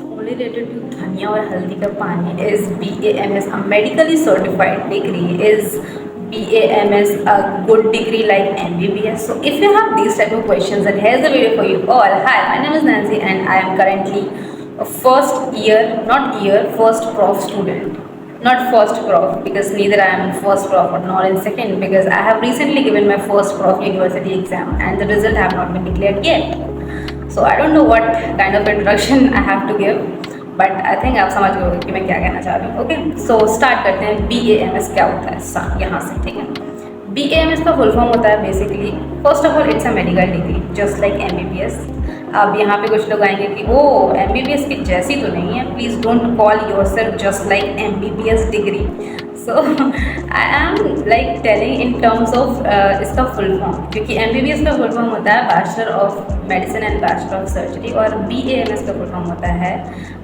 Only related to धनिया और हल्दी का पानी is BAMS a medically certified degree? Is BAMS a good degree like MBBS? So if you have these type of questions, then here's the video for you all. Hi, my name is Nancy and I am currently a first prof student. Not first prof because neither I am in first prof or not in second, because I have recently given my first prof university exam and the result have not been declared yet. So I don't know what kind of introduction I have to give, but I think आप समझ गए कि मैं क्या कहना चाह रही हूँ. ओके, सो स्टार्ट करते हैं. BAMS क्या होता है यहाँ से, ठीक है. BAMS का फुल फॉर्म होता है basically, first of all it's a medical degree just like MBBS. अब यहाँ पे कुछ लोग आएंगे कि ओ MBBS की जैसी तो नहीं है. Please don't call yourself just like MBBS degree. So I am like telling in terms of इसका फुल फॉर्म, क्योंकि MBBS का फुल फॉर्म होता है bachelor of medicine and bachelor of surgery, और BAMS का फुल फॉर्म होता है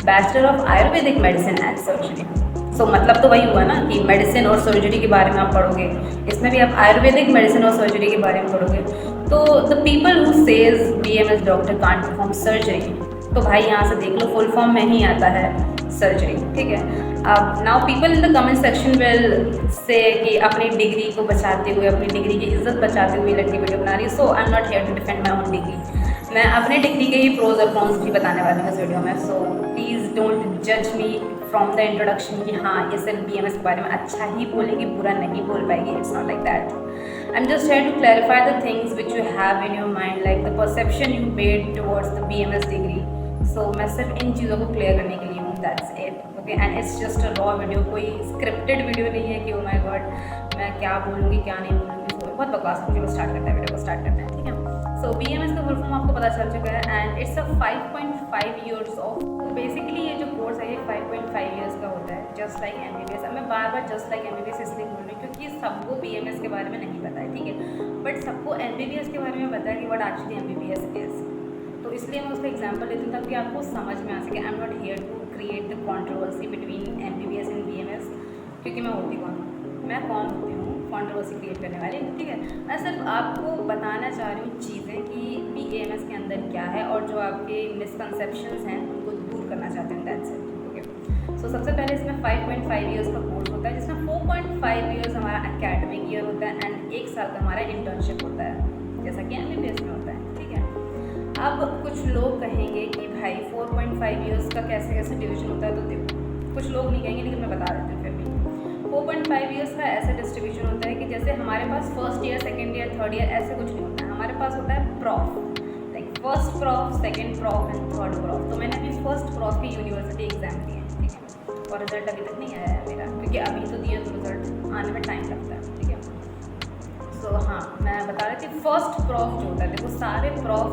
bachelor of Ayurvedic medicine and surgery. So मतलब तो वही हुआ ना कि मेडिसिन और सर्जरी के बारे में आप पढ़ोगे, इसमें भी आप आयुर्वेदिक मेडिसिन और सर्जरी के बारे में पढ़ोगे. तो the people who says BAMS doctor can't perform surgery, तो भाई यहाँ से देख लो फुल फॉर्म में ही आता है सर्जरी, ठीक है. अब now people in the comment section will say कि अपनी डिग्री को बचाते हुए, अपनी डिग्री की इज्जत बचाते हुए लड़की वीडियो बना रही है. So I am not here to defend my own degree. मैं अपने डिग्री के ही प्रोज और कॉन्स भी बताने वाली हूँ इस वीडियो में. सो प्लीज़ डोंट जज मी फ्रॉम द इंट्रोडक्शन कि हाँ ये सिर्फ BAMS के बारे में अच्छा ही बोलेगी, बुरा नहीं बोल पाएगी. It's not like that. I am just here to clarify the things which you have in your mind, like the perception you made towards the BAMS degree. So मैं सिर्फ इन चीज़ों को क्लियर करने के लिए हूँ. That's it. Okay, and it's just a raw video, कोई scripted video नहीं है कि ओ माय गॉड मैं क्या बोलूँगी क्या नहीं बोलूँगी. सो बहुत बकवास मुझे स्टार्ट करना है, वीडियो को स्टार्ट करना है, ठीक है. सो BAMS का फुल फॉर्म आपको पता चल चुका है and it's a 5.5 years of. Basically ये जो कोर्स है ये 5.5 ईयर्स का होता है जस्ट लाइक MBBS. अब मैं बार बार जस्ट लाइक MBBS इसलिए बोल रही हूँ क्योंकि सबको BAMS के बारे में नहीं पता है, ठीक है, बट सबको MBBS के बारे में पता है कि व्हाट एक्चुअली MBBS इज. तो इसलिए मैं उसका एग्जाम्पल देती हूँ ताकि आपको समझ में आ सके. I am not here to create the controversy between MBBS and BAMS, क्योंकि मैं होती कौन हूँ, मैं कौन होती हूँ कॉन्ट्रोवर्सी क्रिएट करने वाली, ठीक है. मैं सिर्फ आपको बताना चाह रही हूँ चीज़ें कि BAMS के अंदर क्या है और जो आपके मिसकंसेप्शंस हैं उनको दूर करना चाहते हैं. That's it. ओके, सो सबसे पहले इसमें 5.5 ईयर्स का कोर्स होता है जिसमें 4.5 ईयर्स हमारा एकेडमिक ईयर होता है एंड 1 साल का हमारा इंटर्नशिप होता है जैसा कि MBBS में होता है, ठीक है. अब कुछ लोग कहेंगे कि भाई 4.5 ईयर्स का कैसे कैसे डिवीजन होता है, तो देखो कुछ लोग नहीं कहेंगे लेकिन मैं बता देती हूँ फिर भी. 4.5 ईयर्स का ऐसा डिस्ट्रीब्यूशन होता है कि जैसे हमारे पास first year, second year, third year ऐसे कुछ नहीं होता है. हमारे पास होता है prof, like first prof, second prof and third prof. तो मैंने अभी फर्स्ट प्रॉफ की यूनिवर्सिटी एग्जाम दिए हैं, ठीक है, और रिजल्ट अभी तक नहीं आया है मेरा, क्योंकि अभी तो दिए तो रिजल्ट आने में टाइम लगता है, ठीक है. सो हाँ, मैं बता रही थी फर्स्ट प्रॉफ जो होता है, देखो सारे प्रॉफ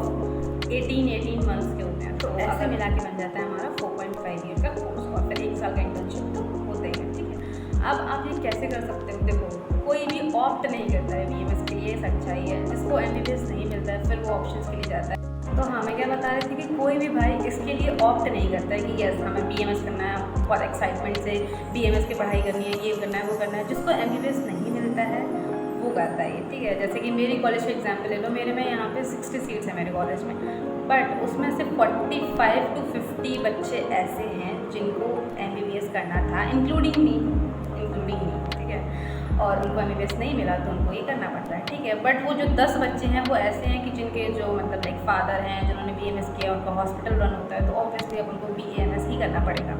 18 मंथ्स के होते हैं, तो ऐसे मिला के बन जाता है हमारा 4.5 ईयर का कोर्स और फिर 1 साल का इंटर्नशिप तो होता ही है, ठीक है. अब आप ये कैसे कर सकते हो, देखो कोई भी ऑप्ट नहीं करता है BAMS के लिए, सच्चाई है. जिसको MBBS नहीं मिलता है फिर वो ऑप्शंस के लिए जाता है. तो हाँ, मैं क्या बता रही थी कि कोई भी भाई इसके लिए ऑप्ट नहीं करता है कि यस हमें BAMS करना है, बहुत एक्साइटमेंट से BAMS की पढ़ाई करनी है, ये करना है, वो करना है. जिसको MBBS नहीं मिलता है वो करता है, ठीक है. जैसे कि मेरी कॉलेज का एग्जाम्पल ले लो, मेरे में यहाँ पे 60 सीट्स हैं मेरे कॉलेज में, बट उसमें से 45 to 50 बच्चे ऐसे हैं जिनको MBBS करना था, इंक्लूडिंग मी, ठीक है, और उनको MBBS नहीं मिला तो उनको ये करना पड़ता है, ठीक है. बट वो जो 10 बच्चे हैं वो ऐसे हैं कि जिनके जो मतलब लाइक फादर हैं जिन्होंने BAMS किया, उनका हॉस्पिटल रन होता है, तो ऑब्वियसली अब उनको BAMS ही करना पड़ेगा.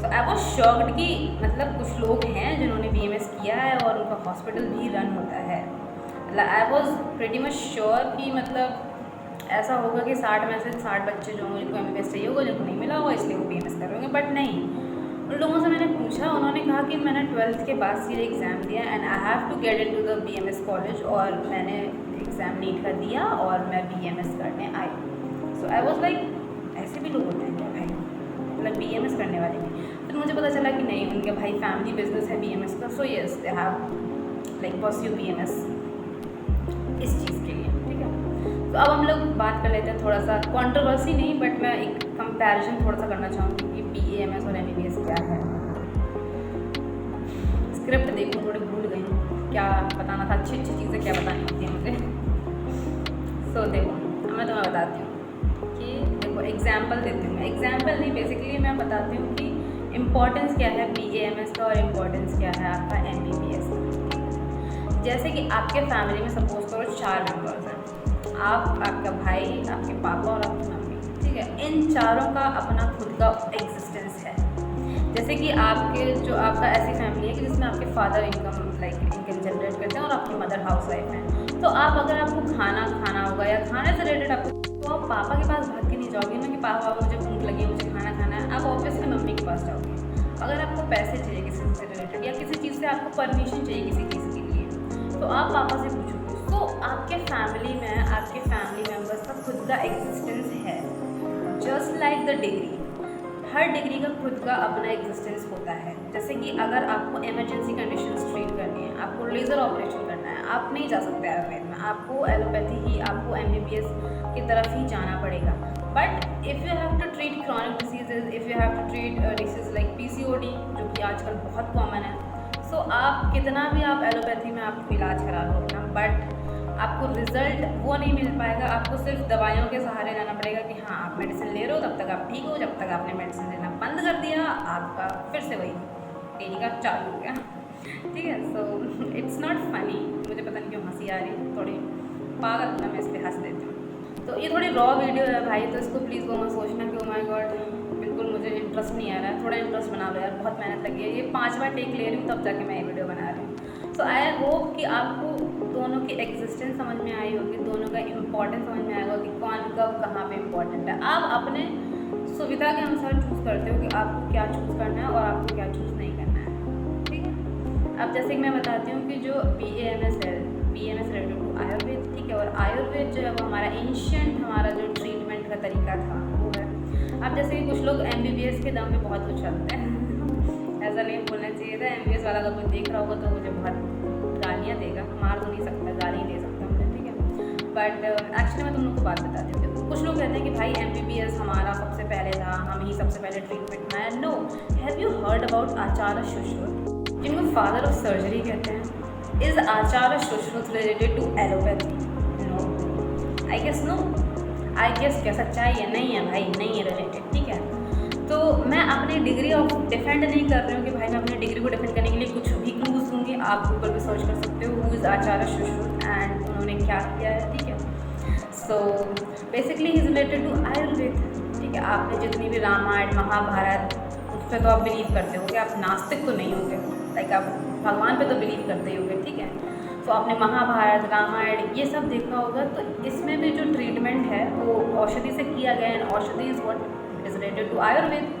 सो आई वॉज शॉक्ड कि मतलब कुछ लोग हैं जिन्होंने BAMS किया है और उनका हॉस्पिटल भी रन होता है. I was pretty much sure कि मतलब ऐसा होगा कि 60 में से 60 बच्चे जो होंगे जिनको MBBS चाहिए होगा, जिनको नहीं मिला होगा इसलिए वो BAMS कर रहे होंगे, बट नहीं. उन लोगों से मैंने पूछा, उन्होंने कहा कि मैंने 12th के बाद सीधे एग्ज़ाम दिया and I have to get into the BAMS college, और मैंने एग्ज़ाम नीट का दिया और मैं BAMS करने आई. सो आई वॉज लाइक ऐसे भी लोग होते हैं क्या भाई, मतलब BAMS करने वाले भी. फिर मुझे पता चला कि नहीं, उनके भाई फैमिली बिजनेस है BAMS का. So yes they have like pursue BAMS इस चीज़ के लिए, ठीक है. तो अब हम लोग बात कर लेते हैं थोड़ा सा कंट्रोवर्सी नहीं, बट मैं एक कंपैरिजन थोड़ा सा करना चाहूँगी कि BAMS और MBBS क्या है. स्क्रिप्ट देखूँ, थोड़ी भूल गई हूँ क्या बताना था, अच्छी अच्छी चीज़ें क्या बतानी होती हैं मुझे. सो देखो मैं तुम्हें बताती हूँ कि देखो एग्जाम्पल देती हूँ मैं, एग्जाम्पल नहीं बेसिकली मैं बताती हूँ कि इम्पोर्टेंस क्या है BAMS का और इम्पोर्टेंस क्या है आपका MBBS का। जैसे कि आपके फैमिली में सपोज करो 4 मेंबर्स हैं, आप, आपका भाई, आपके पापा और आपकी मम्मी, ठीक है। इन चारों का अपना खुद का एग्जिस्टेंस है। जैसे कि आपके जो आपका ऐसी फैमिली है कि जिसमें आपके फादर इनकम जनरेट करते हैं और आपकी मदर हाउस वाइफ है, तो आप अगर आपको खाना खाना होगा या खाने से रिलेटेड आपको, तो आप पापा के पास भाग के नहीं जाओगे ना कि पापा मुझे भूख लगी है, मुझे खाना खाना है। आप ऑब्वियसली मम्मी के पास जाओगे। अगर आपको पैसे चाहिए किसी से रिलेटेड या किसी चीज़ से आपको परमिशन चाहिए किसी चीज़ के लिए, तो आप पापा से पूछोगे। तो आपके फैमिली में आपके फैमिली मेम्बर्स का खुद का एग्जिस्टेंस है। Just like the degree, her degree का खुद का अपना एग्जिस्टेंस होता है। जैसे कि अगर आपको इमरजेंसी कंडीशंस ट्रीट करनी है, आपको लेज़र ऑपरेशन करना है, आप नहीं जा सकते आयुर्वेद में, आपको एलोपैथी ही, आपको MBBS की तरफ ही जाना पड़ेगा। But if you have to treat chronic diseases, if you have to treat disease like PCOD जो कि आजकल बहुत कॉमन है, सो आप कितना भी आप एलोपैथी में आपको इलाज करा लो अपना, बट आपको रिजल्ट वो नहीं मिल पाएगा। आपको सिर्फ दवाइयों के सहारे रहना पड़ेगा कि हाँ आप मेडिसिन ले रहे हो तब तक आप ठीक हो, जब तक आपने मेडिसिन लेना बंद कर दिया आपका फिर से वही क्लिनिक चालू हो गया, ठीक है। सो इट्स नॉट फनी, मुझे पता नहीं क्यों हंसी आ रही है, थोड़ी पागल ना मैं इस पर हंस देती हूँ। तो ये थोड़ी रॉ वीडियो है भाई, तो इसको प्लीज़ वो मत सोचना कि ओ माय गॉड बिल्कुल मुझे इंटरेस्ट नहीं आ रहा है। थोड़ा इंटरेस्ट बना लो यार, बहुत मेहनत लगी है, ये 5 बार टेक ले रही हूँ तब जाके मैं ये वीडियो बना रही हूँ। सो आई होप कि आपको दोनों की एग्जिस्टेंस समझ में आई होगी, दोनों का इम्पोर्टेंस समझ में आएगा कि कौन कब कहाँ पे इम्पोर्टेंट है। आप अपने सुविधा के अनुसार चूज़ करते हो कि आपको क्या चूज़ करना है और आपको क्या चूज़ नहीं करना है, ठीक है। अब जैसे कि मैं बताती हूँ कि जो BAMS है, BAMS रिलेटेड टू आयुर्वेद, ठीक है। और आयुर्वेद जो है वो हमारा एंशिएंट, हमारा जो ट्रीटमेंट का तरीका था वो है। अब जैसे कि कुछ लोग MBBS के दम पे बहुत उछलते हैं ऐसा नहीं बोलना चाहिए था। MBBS वाला अगर कोई देख रहा होगा तो मुझे बहुत गालियाँ देगा, मार तो नहीं सकता, गाली दे सकता मुझे, ठीक है। बट एक्चुअली मैं तुम लोग को बात बताती हूँ। कुछ लोग कहते हैं कि भाई MBBS हमारा सबसे पहले था, हम ही सबसे पहले ट्रीटमेंट बनाया। No, have you heard about Acharya Sushrut, जिनको फादर ऑफ सर्जरी कहते हैं? Is Acharya Sushrut related to allopathy? No, I guess no, I guess क्या सच्चाई है? नहीं है भाई, नहीं है रिलेटेड, ठीक है। तो मैं अपनी डिग्री ऑफ डिफेंड नहीं कर रही हूँ कि भाई मैं अपनी डिग्री को डिफेंड करने के लिए कुछ भी क्लूज दूँगी। आप गूगल पे सर्च कर सकते हो who is Acharya Sushruta and उन्होंने क्या किया है, ठीक है। So basically is related to Ayurveda, ठीक है। आपने जितनी भी रामायण महाभारत, उस पर तो आप बिलीव करते होगे, आप नास्तिक तो नहीं होगे, लाइक आप भगवान पे तो बिलीव करते ही होगे, ठीक है। तो आपने महाभारत रामायण ये सब देखा होगा, तो इसमें भी जो ट्रीटमेंट है वो औषधि से किया गया है। औषधि is what is related to Ayurveda.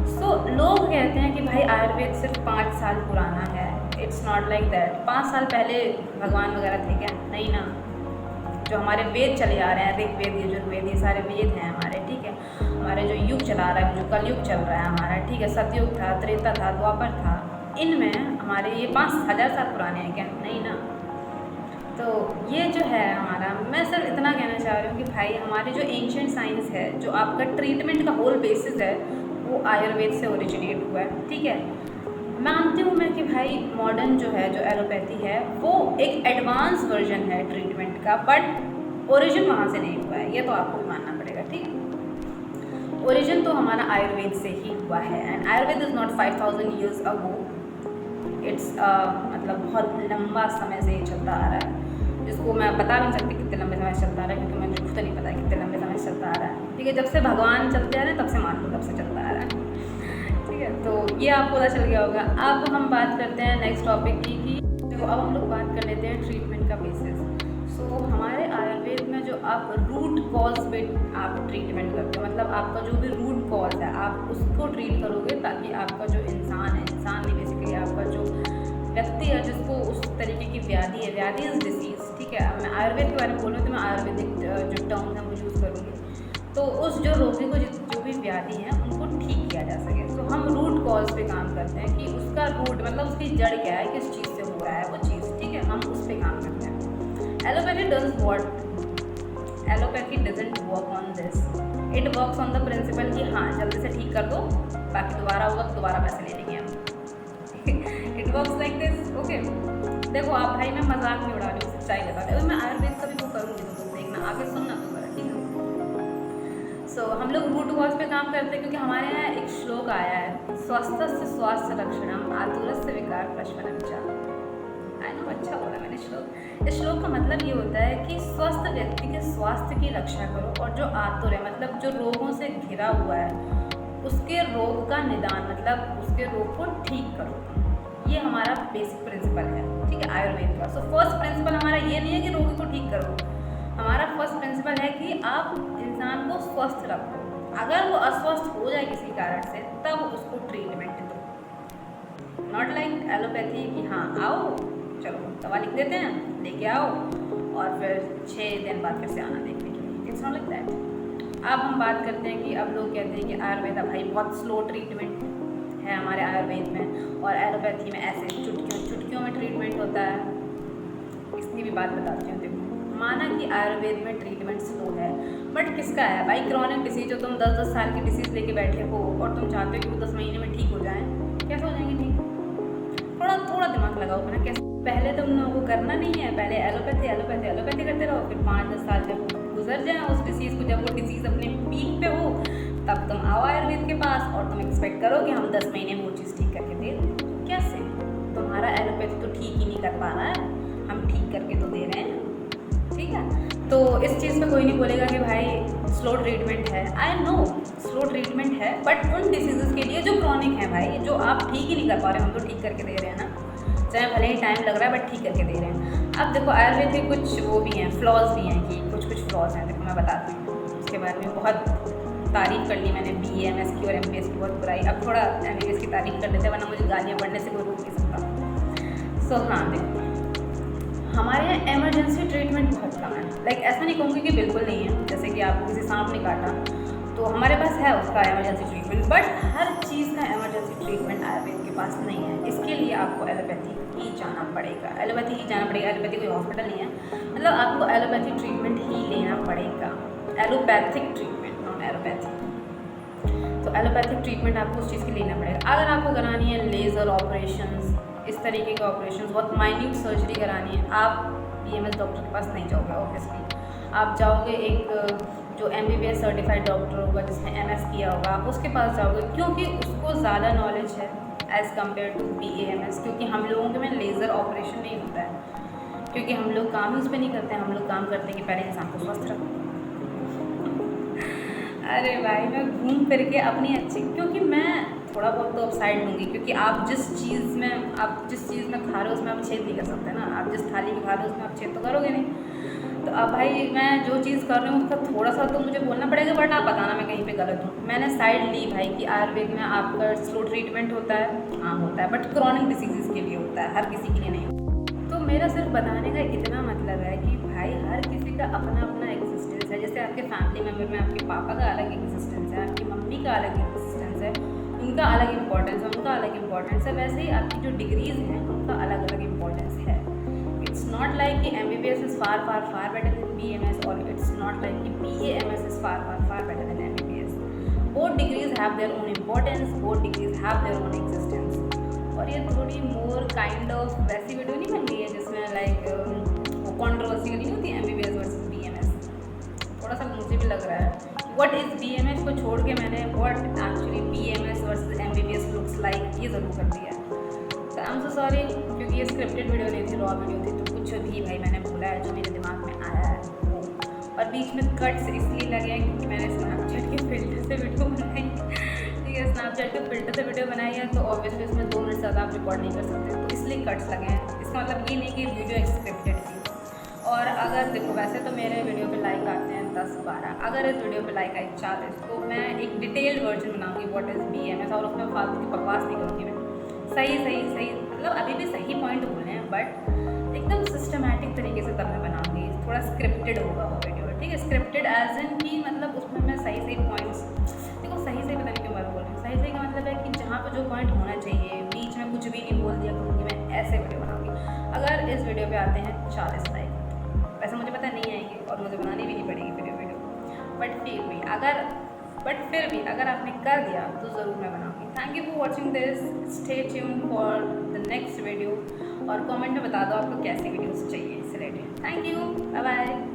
So लोग कहते हैं कि भाई आयुर्वेद सिर्फ 5 साल पुराना है। It's not like that. 5 साल पहले भगवान वगैरह थे क्या? नहीं ना। जो हमारे वेद चले आ रहे हैं, ऋग्वेद यजुर्वेद, ये सारे वेद हैं हमारे, ठीक है। हमारे जो युग चला रहा है, जो कलयुग चल रहा है हमारा, ठीक है, सतयुग था, त्रेता था, द्वापर था, इनमें हमारे ये 5000 साल पुराने हैं क्या? नहीं ना। तो ये जो है हमारा, मैं सिर्फ इतना कहना चाह रही हूँ कि भाई हमारी जो एंशिएंट साइंस है, जो आपका ट्रीटमेंट का होल बेसिस है, वो आयुर्वेद से ओरिजिनेट हुआ है, ठीक है। मानती हूँ मैं कि भाई मॉडर्न जो है, जो एलोपैथी है, वो एक एडवांस वर्जन है ट्रीटमेंट का, बट ओरिजिन वहाँ से नहीं हुआ है, ये तो आपको भी मानना पड़ेगा, ठीक। ओरिजिन तो हमारा आयुर्वेद से ही हुआ है। And Ayurveda is not 5000 years ago, it's मतलब बहुत लंबा समय से ये चलता आ रहा है, जिसको मैं बता नहीं सकती कितने लंबे समय से चलता आ रहा है, क्योंकि मुझे खुद नहीं पता कितने लंबे समय से चलता आ रहा है, ठीक है। जब से भगवान चलते आ रहे हैं तब से मान लो, तब से चलता आ रहा है, ठीक है। तो ये आपको पता चल गया होगा। अब हम बात करते हैं नेक्स्ट टॉपिक की, कि देखो अब हम लोग बात कर लेते हैं ट्रीटमेंट का बेसिस। सो हमारे आयुर्वेद में जो आप रूट कॉज पे आप ट्रीटमेंट करते हो, मतलब आपका जो भी रूट कॉज है आप उसको ट्रीट करोगे, ताकि आपका जो इंसान है, इंसान नहीं बेसिकली आपका जो व्यक्ति है, जिसको उस तरीके की व्याधि है, व्याधि इज़ डिसीज़, ठीक है। मैं आयुर्वेद के बारे में बोल रही हूँ तो मैं आयुर्वेदिक जो टर्म्स हैं वो यूज़ करूँगी, तो उस जो रोगी को जो भी व्याधि है उनको ठीक किया जा सके। तो हम रूट कॉज पे काम करते हैं कि उसका रूट मतलब उसकी जड़ क्या है, किस चीज़ से हो रहा है वो चीज़, ठीक है, हम उस पर काम करते हैं। Allopathy does what? Allopathy doesn't work on this, it works on the principle कि हाँ जल्दी से ठीक कर दो, बाकी दोबारा होगा तो दोबारा पैसे ले लेंगे हम। It works like this, okay. देखो आप भाई, मैं मजाक नहीं उड़ा रही हूँ, सच्चाई बता रही हूँ। मैं आयुर्वेद का भी वो करूँगी तो तुम देखना, आगे सुनना तो बड़ा, ठीक है। हम लोग रूट कॉज पे काम करते हैं क्योंकि हमारे यहाँ एक श्लोक आया है, स्वस्थस्य स्वास्थ्य रक्षणम आतुरस्य विकार प्रशमनम च। आई नो, अच्छा बोला मैंने श्लोक। इस श्लोक का मतलब ये होता है कि स्वस्थ व्यक्ति के स्वास्थ्य की रक्षा करो, और जो आतुर है मतलब जो रोगों से घिरा हुआ है उसके रोग का निदान मतलब उसके रोग को ठीक करो। ये हमारा बेसिक प्रिंसिपल है, ठीक है, आयुर्वेद का। सो फर्स्ट प्रिंसिपल हमारा ये नहीं है कि रोगी को ठीक करो, हमारा फर्स्ट प्रिंसिपल है कि आप इंसान को स्वस्थ रखो। अगर वो अस्वस्थ हो जाए किसी कारण से तब उसको ट्रीटमेंट दो। नॉट लाइक एलोपैथी कि हाँ आओ चलो दवा लिख देते हैं, लेके आओ और फिर 6 दिन बाद फिर से आना देखने के लिए। It's not like that. अब हम बात करते हैं कि अब लोग कहते हैं कि आयुर्वेदा भाई बहुत स्लो ट्रीटमेंट है हमारे आयुर्वेद में, और एलोपैथी में ऐसे चुटकियों में ट्रीटमेंट होता है। इसकी भी बात बताती हूँ। देखो, माना कि आयुर्वेद में ट्रीटमेंट स्लो है, बट किसका है भाई? क्रॉनिक डिसीज हो, तुम 10-10 साल की डिसीज़ लेके बैठे हो और तुम चाहते हो कि वो 10 महीने में ठीक हो जाए, कैसे हो जाएंगे ठीक? थोड़ा दिमाग लगाओ ना। कैसे? पहले तुम लोगों को करना नहीं है, पहले एलोपैथी करते रहो, फिर 5-10 साल जब गुजर जाए उस डिसीज़ को, जब वो डिसीज़ अपने पीक पे हो तब तुम आओ आयुर्वेद के पास और तुम एक्सपेक्ट करो कि हम 10 महीने में वो चीज़ ठीक करके दे दें। कैसे? तुम्हारा एलोपैथी तो ठीक ही नहीं कर पा रहा है, हम ठीक करके तो दे रहे हैं, ठीक है। तो इस चीज़ पे कोई नहीं बोलेगा कि भाई स्लो ट्रीटमेंट है। आई नो स्लो ट्रीटमेंट है, बट उन डिसीज़ के लिए जो क्रॉनिक है भाई, जो आप ठीक ही नहीं कर पा रहे, हम तो ठीक करके दे रहे हैं ना, चाहे भले ही टाइम लग रहा है बट ठीक करके दे रहे हैं। अब देखो, आयुर्वेद के कुछ वो भी हैं, फ्लॉज भी हैं कि कुछ फ्लॉज हैं। देखो मैं बताती हूँ, उसके बारे में बहुत तारीफ़ कर ली मैंने BAMS की और MBBS की, बहुत बुराई। अब थोड़ा MBBS की तारीफ़ कर लेते हैं, वरना मुझे गालियाँ पढ़ने से कोई रोक नहीं सकता। सो हाँ, देखो हमारे यहाँ एमरजेंसी ट्रीटमेंट बहुत कम है। लाइक ऐसा नहीं कहूँगी कि बिल्कुल नहीं है, जैसे कि आपको किसी सांप ने काटा तो हमारे पास है उसका एमरजेंसी ट्रीटमेंट, बट हर चीज़ का एमरजेंसी ट्रीटमेंट आयुर्वेद के पास नहीं है। इसके लिए आपको एलोपैथी ही जाना पड़ेगा, एलोपैथी कोई हॉस्पिटल नहीं है, मतलब आपको एलोपैथी ट्रीटमेंट ही लेना पड़ेगा। Allopathic treatment, not allopathy. तो एलोपैथिक ट्रीटमेंट आपको उस चीज़ के लेना पड़ेगा। अगर आपको करानी है लेज़र ऑपरेशंस, इस तरीके के ऑपरेशंस, बहुत माइन्यूट सर्जरी करानी है, आप BMS डॉक्टर के पास नहीं जाओगे ऑब्वियसली। आप जाओगे एक जो MBBS सर्टिफाइड डॉक्टर होगा जिसने MS किया होगा, आप उसके पास जाओगे, क्योंकि उसको ज़्यादा नॉलेज है एज़ कम्पेयर टू BAMS। क्योंकि हम लोगों के में लेज़र ऑपरेशन नहीं होता है, क्योंकि हम लोग काम ही उस पर नहीं करते हैं, हम लोग काम करते हैं कि पहले इंसान को स्वस्थ रखो। अरे भाई, मैं घूम फिर के अपनी अच्छी, क्योंकि मैं थोड़ा बहुत तो अपसाइड लूँगी, क्योंकि आप जिस चीज़ में खा रहे हो उसमें आप छेद नहीं कर सकते ना। आप जिस थाली में खा रहे हो उसमें आप छेद तो करोगे नहीं। तो अब भाई मैं जो चीज़ कर रही हूँ उसका थोड़ा सा तो मुझे बोलना पड़ेगा, बट आप बताना मैं कहीं पे गलत हूँ। मैंने साइड ली भाई कि आयुर्वेद में आपका स्लो ट्रीटमेंट होता है, हाँ होता है, बट क्रॉनिक डिसीज़ के लिए होता है, हर किसी के लिए नहीं होता। तो मेरा सिर्फ बताने का इतना मतलब है कि भाई हर किसी का अपना अपना एग्जिस्टेंस है। जैसे आपके फैमिली मेम्बर में आपके पापा का अलग एग्जिस्टेंस है, आपकी मम्मी का अलग एग्जिस्टेंस है, उनका अलग इम्पोर्टेंस है, उनका अलग इम्पोर्टेंस है। वैसे ही आपकी जो डिग्रीज़ हैं उनका अलग अलग इम्पोर्टेंस है। इट्स नॉट लाइक कि MBBS is far better than BMS, और इट्स नॉट लाइक कि BAMS is far better than MBBS। Both degrees have their own importance, both degrees have their own existence. और ये थोड़ी more kind of वैसी video नहीं बन गई है जिसमें लाइक वो कॉन्ट्रोवर्सी नहीं होती MBBS वर्सेस BMS। थोड़ा सा मुझे भी लग रहा है व्हाट इज़ BMS को छोड़ के मैंने what actually BMS versus MBBS looks like ये ज़रूर कर दिया। तो आई एम सो सॉरी, क्योंकि ये स्क्रिप्टेड वीडियो नहीं थी, रॉ वीडियो थी, तो कुछ भी भाई मैंने बोला है जो मेरे दिमाग में आया है वो। और बीच में कट्स इसलिए लगे हैं क्योंकि मैंने स्नैपचैट के फिल्टर से वीडियो बनाई, ठीक है, स्नैपचैट के फिल्टर से वीडियो बनाई है, तो ऑब्वियसली इसमें 2 मिनट ज़्यादा आप रिकॉर्ड नहीं कर सकते, तो इसलिए कट्स लगे हैं। इसका मतलब ये नहीं कि वीडियो स्क्रिप्टेड थी। और अगर देखो, वैसे तो मेरे वीडियो पे लाइक आते हैं 10-12, अगर इस वीडियो पे लाइक आई 40, तो मैं एक डिटेल्ड वर्जन बनाऊंगी व्हाट इज़ BMS, और उसमें फालतू की बकवास नहीं करूँगी मैं। सही मतलब अभी भी सही पॉइंट बोले हैं, बट एकदम सिस्टमैटिक तरीके से तब मैं बनाऊंगी। थोड़ा स्क्रिप्टेड होगा वो वीडियो, ठीक है, स्क्रिप्टेड एज इन की मतलब उसमें मैं सही पॉइंट्स, देखो सही पता नहीं क्यों बात बोल रही हूँ, सही का मतलब है कि जहाँ पर जो पॉइंट होना चाहिए, बीच में कुछ भी नहीं बोल दिया करूँगी, मैं ऐसे वीडियो बनाऊँगी। अगर इस वीडियो पे आते हैं 40 लाइक, वैसे मुझे पता नहीं आएंगे और मुझे बनानी भी नहीं पड़ेगी वीडियो, बट फिर भी अगर आपने कर दिया तो ज़रूर मैं बनाऊँगी। Thank you for watching this, stay tune for the next video, और कमेंट में बता दो आपको कैसी वीडियोस चाहिए इससे related. Thank you, bye bye.